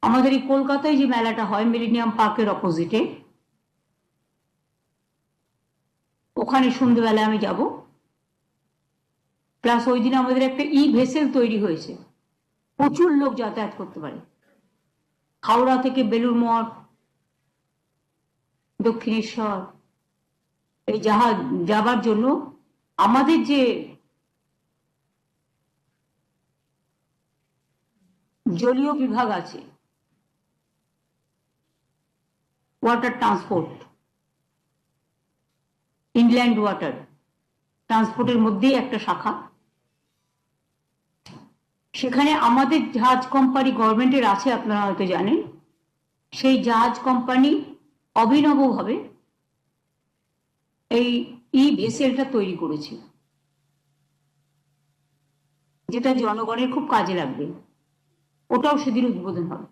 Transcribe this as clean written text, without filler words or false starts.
আমাদের এই কলকাতায় যে মেলাটা হয় মিলেনিয়াম পার্কের অপোজিটে, ওখানে সন্ধ্যেবেলা আমি যাব। প্লাস ওই দিন আমাদের একটা ই ভেসেল তৈরি হয়েছে, প্রচুর লোক যাতায়াত করতে পারে। হাওড়া থেকে বেলুর মঠ, দক্ষিণেশ্বর, এই যাবার জন্য আমাদের যে জলীয় বিভাগ আছে, ওয়াটার ট্রান্সপোর্ট, ইনল্যান্ড ওয়াটার ট্রান্সপোর্টের মধ্যেই একটা শাখা, সেখানে আমাদের জাহাজ কোম্পানি গভর্নমেন্টের আছে, আপনারা হয়তো জানেন। সেই জাহাজ কোম্পানি অভিনবভাবে এই ই ভেসেলটা তৈরি করেছে, যেটা জনগণের খুব কাজে লাগবে। ওটাও সেদিন উদ্বোধন হবে।